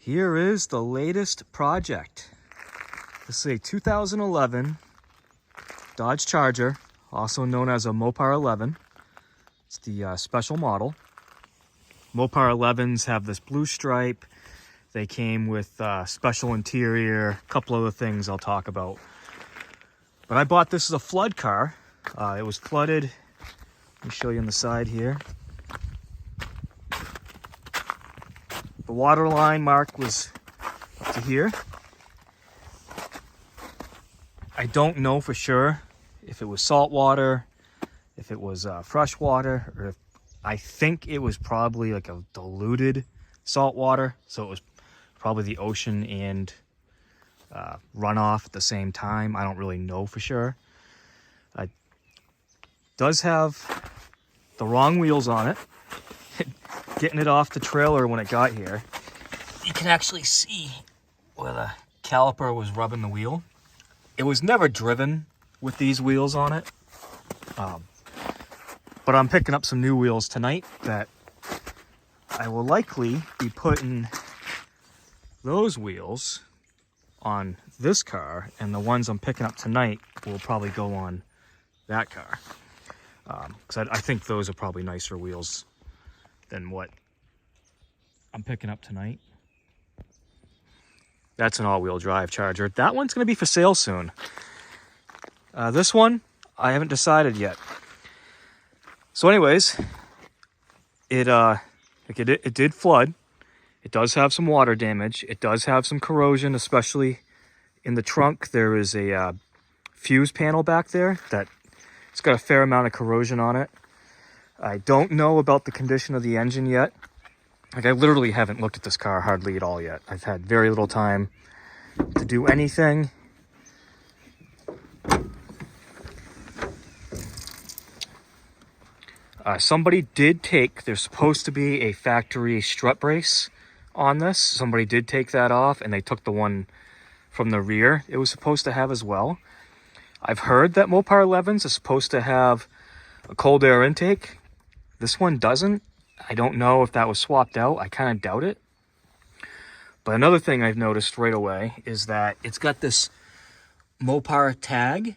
Here is the latest project. This is a 2011 Dodge Charger, also known as a MOPAR 11. It's the special model. MOPAR 11s have this blue stripe. They came with special interior, a couple other things I'll talk about. But I bought this as a flood car. It was flooded. Let me show you on the side here. The water line mark was up to here. I don't know for sure if it was salt water, if it was fresh water, or if I think it was probably like a diluted salt water. So it was probably the ocean and runoff at the same time. I don't really know for sure. It does have the wrong wheels on it. Getting it off the trailer when it got here, you can actually see where the caliper was rubbing the wheel. It was never driven with these wheels on it. But I'm picking up some new wheels tonight that I will likely be putting those wheels on this car, and the ones I'm picking up tonight will probably go on that car. Because I think those are probably nicer wheels than what I'm picking up tonight. That's an all-wheel drive Charger. That one's going to be for sale soon. This one, I haven't decided yet. So anyways, it did flood. It does have some water damage. It does have some corrosion, especially in the trunk. There is a fuse panel back there that it's got a fair amount of corrosion on it. I don't know about the condition of the engine yet. Like, I literally haven't looked at this car hardly at all yet. I've had very little time to do anything. Somebody did take, there's supposed to be a factory strut brace on this. Somebody did take that off, and they took the one from the rear it was supposed to have as well. I've heard that MOPAR 11s are supposed to have a cold air intake. This one doesn't. I don't know if that was swapped out. I kind of doubt it. But another thing I've noticed right away is that it's got this MOPAR tag,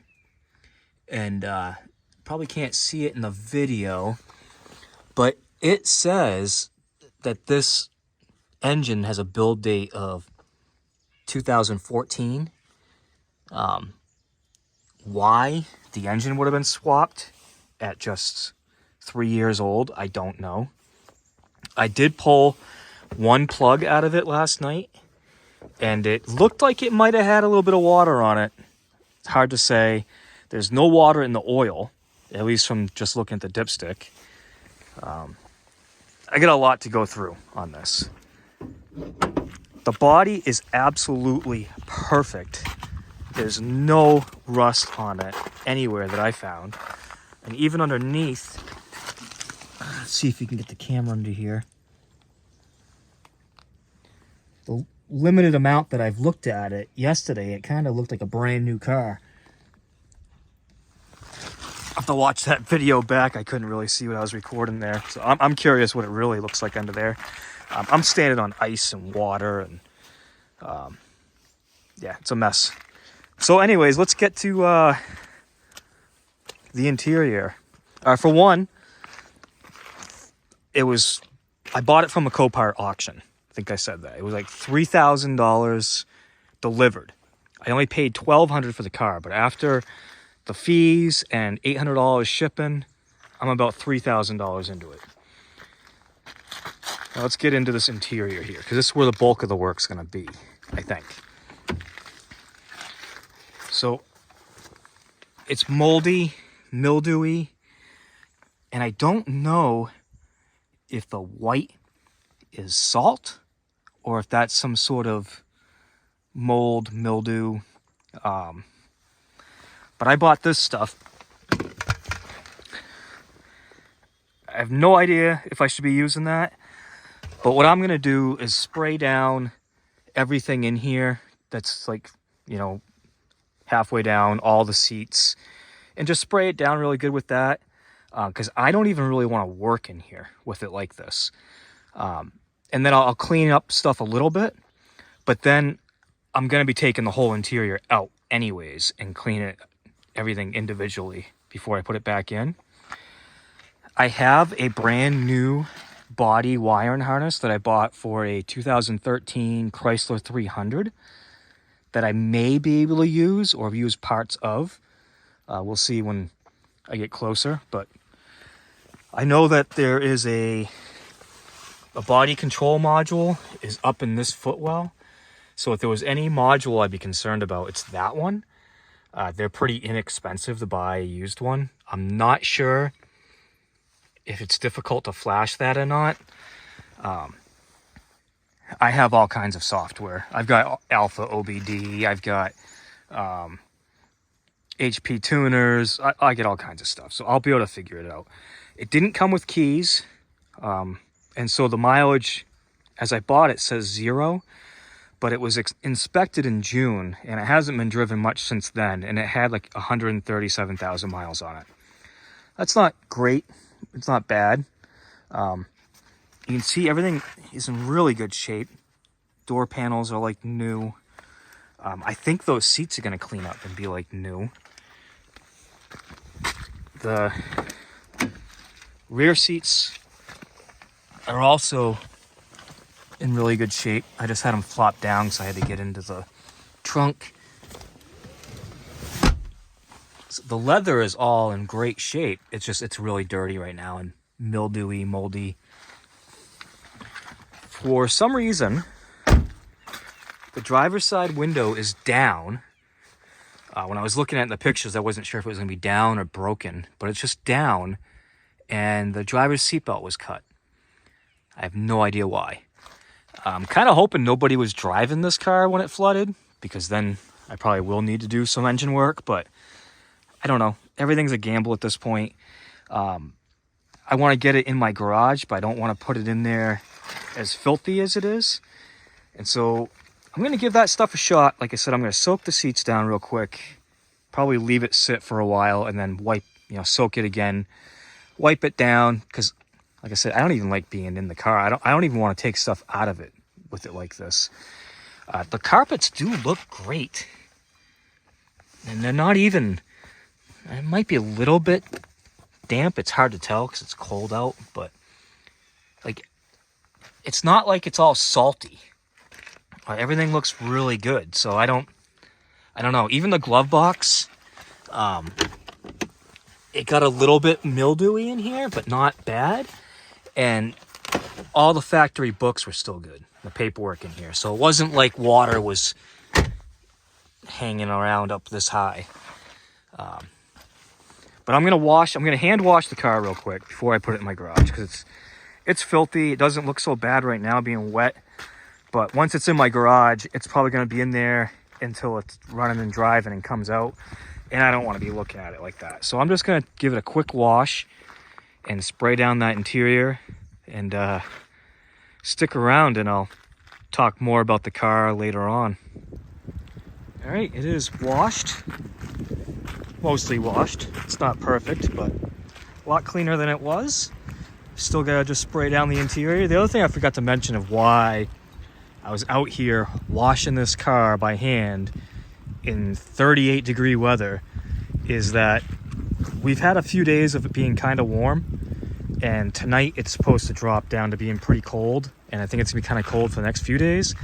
and probably can't see it in the video, but it says that this engine has a build date of 2014. Why the engine would have been swapped at just 3 years old, I don't know. I did pull one plug out of it last night, and it looked like it might have had a little bit of water on it. It's hard to say. There's no water in the oil, at least from just looking at the dipstick. I got a lot to go through on this. The body is absolutely perfect. There's no rust on it anywhere that I found. And even underneath, let's see if you can get the camera under here. The limited amount that I've looked at it yesterday, it kind of looked like a brand new car. I have to watch that video back. I couldn't really see what I was recording there. So I'm curious what it really looks like under there. I'm standing on ice and water, and yeah, it's a mess. So anyways, let's get to the interior. For one, I bought it from a Copart auction. I think I said that. It was like $3,000 delivered. I only paid $1,200 for the car, but after the fees and $800 shipping, I'm about $3,000 into it. Now let's get into this interior here, because this is where the bulk of the work's going to be, I think. So it's moldy, mildewy, and I don't know if the white is salt or if that's some sort of mold, mildew. But I bought this stuff. I have no idea if I should be using that. But what I'm going to do is spray down everything in here that's like, you know, halfway down, all the seats. And just spray it down really good with that. Because I don't even really want to work in here with it like this. And then I'll clean up stuff a little bit. But then I'm going to be taking the whole interior out anyways and clean it, everything individually before I put it back in. I have a brand new body wiring harness that I bought for a 2013 Chrysler 300 that I may be able to use or use parts of. We'll see when I get closer, but I know that there is a body control module is up in this footwell. So if there was any module I'd be concerned about, it's that one. They're pretty inexpensive to buy a used one. I'm not sure if it's difficult to flash that or not. I have all kinds of software. I've got Alpha OBD. I've got HP tuners. I get all kinds of stuff. So I'll be able to figure it out. It didn't come with keys. And so the mileage, as I bought it, says 0. But it was inspected in June, and it hasn't been driven much since then. And it had like 137,000 miles on it. That's not great. It's not bad. You can see everything is in really good shape. Door panels are like new. I think those seats are going to clean up and be like new. The rear seats are also in really good shape. I just had them flop down because I had to get into the trunk. So the leather is all in great shape. It's really dirty right now and mildewy, moldy. For some reason, the driver's side window is down. When I was looking at the pictures, I wasn't sure if it was going to be down or broken, but it's just down, and the driver's seatbelt was cut. I have no idea why. I'm kind of hoping nobody was driving this car when it flooded, because then I probably will need to do some engine work, but I don't know. Everything's a gamble at this point. I want to get it in my garage, but I don't want to put it in there as filthy as it is. And so I'm going to give that stuff a shot. Like I said, I'm going to soak the seats down real quick, probably leave it sit for a while, and then soak it again, wipe it down, because like I said, I don't even like being in the car. I don't even want to take stuff out of it with it like this. The carpets do look great. And they're not even, it might be a little bit damp. It's hard to tell because it's cold out, but like, it's not like it's all salty. Everything looks really good. So I don't know. Even the glove box, it got a little bit mildewy in here, but not bad. And all the factory books were still good. The paperwork in here. So it wasn't like water was hanging around up this high. But I'm going to hand wash the car real quick before I put it in my garage, because it's filthy. It doesn't look so bad right now being wet. But once it's in my garage, it's probably going to be in there until it's running and driving and comes out. And I don't want to be looking at it like that. So I'm just going to give it a quick wash and spray down that interior, and stick around and I'll talk more about the car later on. All right, it is washed, mostly washed. It's not perfect, but a lot cleaner than it was. Still gotta just spray down the interior. The other thing I forgot to mention of why I was out here washing this car by hand in 38-degree weather is that we've had a few days of it being kind of warm, and tonight it's supposed to drop down to being pretty cold, and I think it's gonna be kind of cold for the next few days.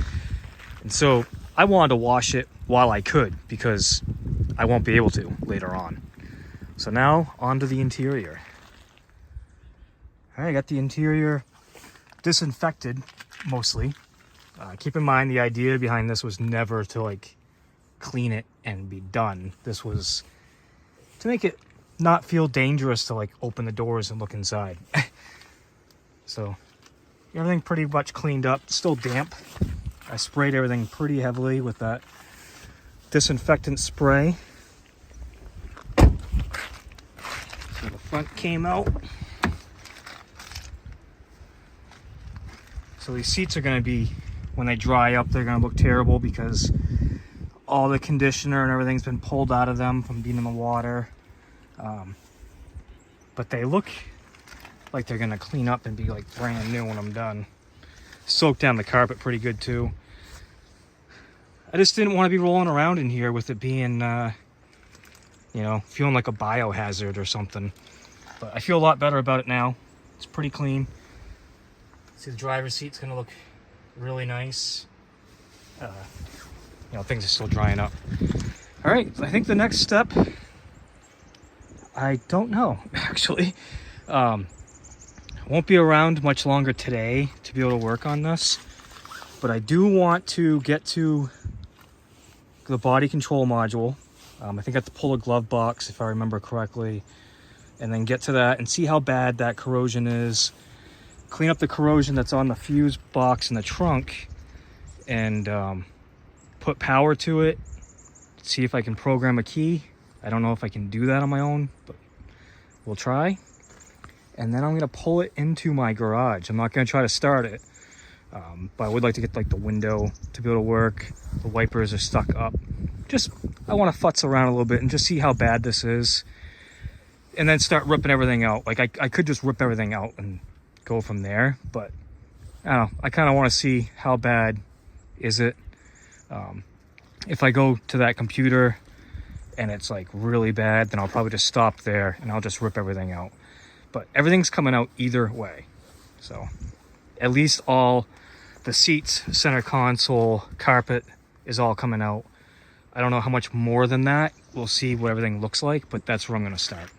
And so I wanted to wash it while I could, because I won't be able to later on. So now onto the interior. All right, I got the interior disinfected mostly. Keep in mind, the idea behind this was never to like clean it and be done. This was to make it not feel dangerous to like open the doors and look inside. So everything pretty much cleaned up. It's still damp. I sprayed everything pretty heavily with that disinfectant spray. So the front came out. So these seats are going to be, when they dry up, they're going to look terrible because all the conditioner and everything's been pulled out of them from being in the water. But they look like they're going to clean up and be like brand new when I'm done. Soaked down the carpet pretty good too. I just didn't want to be rolling around in here with it being, you know, feeling like a biohazard or something. But I feel a lot better about it now. It's pretty clean. See, the driver's seat's gonna look really nice. You know, things are still drying up. All right, I think the next step, I don't know, actually. Won't be around much longer today to be able to work on this, but I do want to get to the body control module. I think I have to pull a glove box if I remember correctly, and then get to that and see how bad that corrosion is. Clean up the corrosion that's on the fuse box in the trunk, and put power to it. See if I can program a key. I don't know if I can do that on my own, but we'll try. And then I'm gonna pull it into my garage. I'm not gonna try to start it, but I would like to get like the window to be able to work. The wipers are stuck up. Just, I wanna futz around a little bit and just see how bad this is. And then start ripping everything out. Like I could just rip everything out and go from there, but I don't know. I kinda wanna see how bad is it. If I go to that computer and it's like really bad, then I'll probably just stop there and I'll just rip everything out. But everything's coming out either way. So at least all the seats, center console, carpet is all coming out. I don't know how much more than that. We'll see what everything looks like, but that's where I'm gonna start.